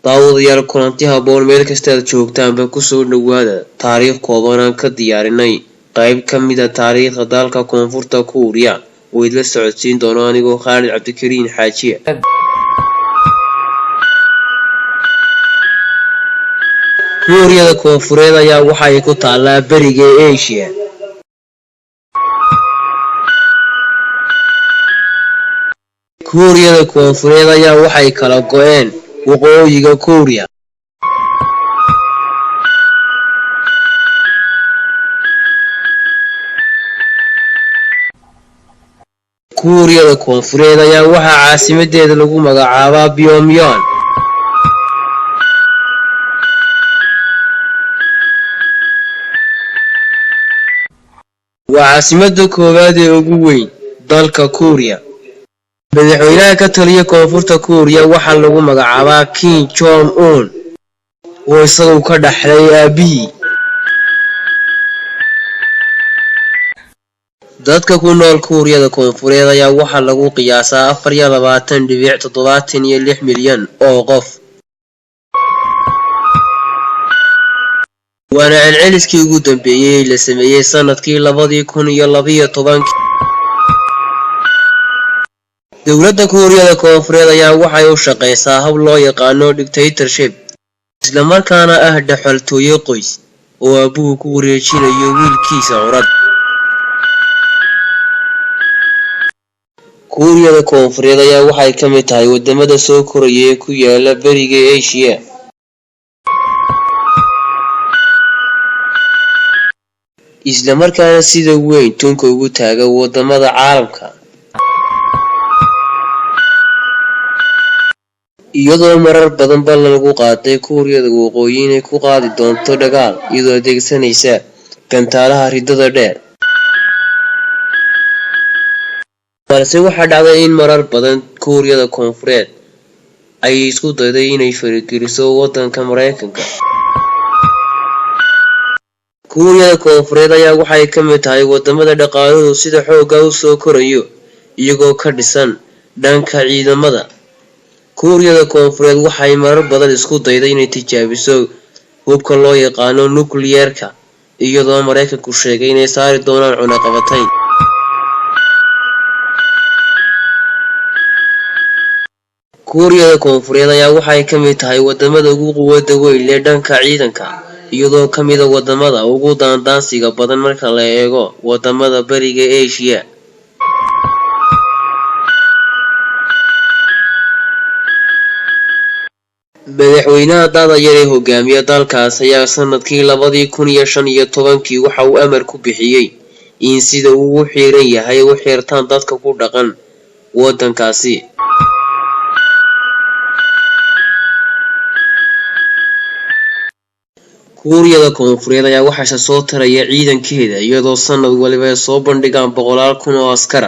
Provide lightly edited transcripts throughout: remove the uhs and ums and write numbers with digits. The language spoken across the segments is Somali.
daawadayaal kulanti haboon meel kasta aad joogtaanba ku soo dhawaada taariikh kooban aan ka diyaarinay qayb ka mid ah taariikhda dalka Koonfurta Kuuriya oo idla socodsiin doono anigoo Khalid Cabdikariin Xaajiye. Kuuriyada Koonfureed ayaa waxa ay ku taalaa bariga Asia. Kuuriyada Koonfureed ayaa waxay kala go'een waqooyiga Kuuriya. Kuuriyada Koonfureed ayaa waxaa caasimadeeda lagu magacaabaa Pyongyang. waa caasimada koowaad ee ugu weyn dalka Kuuriya. madaxweynaha ka taliya Koonfurta Kuuriya waxaa lagu magacaabaa Kim Jong Un oo isagu ka dhaxlay aabihii. dadka ku nool Kuuriyada Koonfureed ayaa waxaa lagu qiyaasaa 24.76 milyan oo qof. waana celceliskii ugu dambeeyay la sameeyay sanadkii 2012. dowladda Kuuriyada Koonfureed ayaa waxay u shaqeysaa hab loo yaqaan dictatorship, isla markaana ah dhaxaltooyo qoys oo aabuhu ku wareejinayo wiilkiisa curad. Kuuriyada Koonfureed ayaa waxay ka mid tahay wadamada soo koraya ee ku yaala bariga Asia. isla markaana sida weyn tunka ugu taaga wadamada caalamka, iyadoo marar badan ballan lagu qaaday Kuuriyada Waqooyi inay ku qaadi doonto dagaal iyadoo adeegsanaysa gantaalaha ridada dheer. balse waxaa dhacday in marar badan Kuuriyada Koonfureed ay isku dayday inay farageliso wadanka Mareykanka. Kuuriyada Koonfureed ayaa waxay ka mid tahay wadamada dhaqaaluhu sida xoogga u soo korayo iyagoo ka dhisan dhanka ciidamada. Kuuriyada Koonfureed waxay marar badan isku dayday inay tijaabiso hubka loo yaqaan nuclear-ka iyadoo Mareykanku sheegay inay saari doonaan cunaqabatayn. Kuuriyada Koonfureed ayaa waxay ka mid tahay wadamada ugu quwadda weyn ee dhanka ciidanka, iyadoo ka mid ah wadamada ugu daandaansiga badan marka la eego wadamada bariga Asia. madaxweynaha da'da yar ee hogaamiya dalkaas ayaa sanadkii 2015 waxa uu amar ku bixiyay in sida uu u xiran yahay u xirtaan dadka ku dhaqan wadankaasi. Kuuriyada Koonfureed ayaa waxaa soo taraya ciidankeeda iyadoo sanad waliba ay soo bandhigaan 100,000 oo askar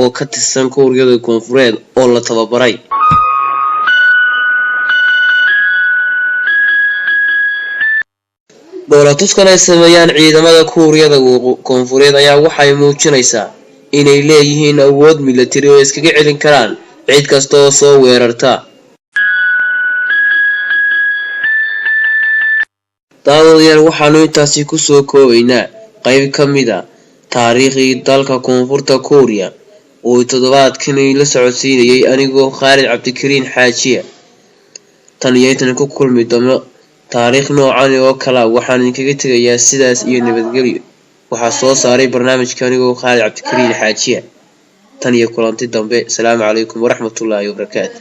oo ka tirsan Kuuriyada Koonfureed oo la tababaray. dowladuskan ay sameeyaan ciidamada Kuuriyada Koonfureed ayaa waxay muujinaysaa inay leeyihiin awood militari oo iskaga celin karaan cid kasta oo soo weerarta. daawadayaal waxaanu intaasi ku soo koobaynaa qayb ka mid ah taariikhdii dalka Koonfurta Kuuriya oo toddobaadkan la socodsiinayay anigoo Khalid Cabdikariin Xaajiye. tan iyo intaan ku kulmi doono taariikh noocan oo kala waxaan idinkaga tegayaa sidaas iyo nabadgelyo. waxaa soo saaray barnaamijka anigoo Khalid Cabdikariin Xaajiye. tan iyo kulanti dambe. Assalaamu calaykum waraxmatullaahi wabarakaatuh.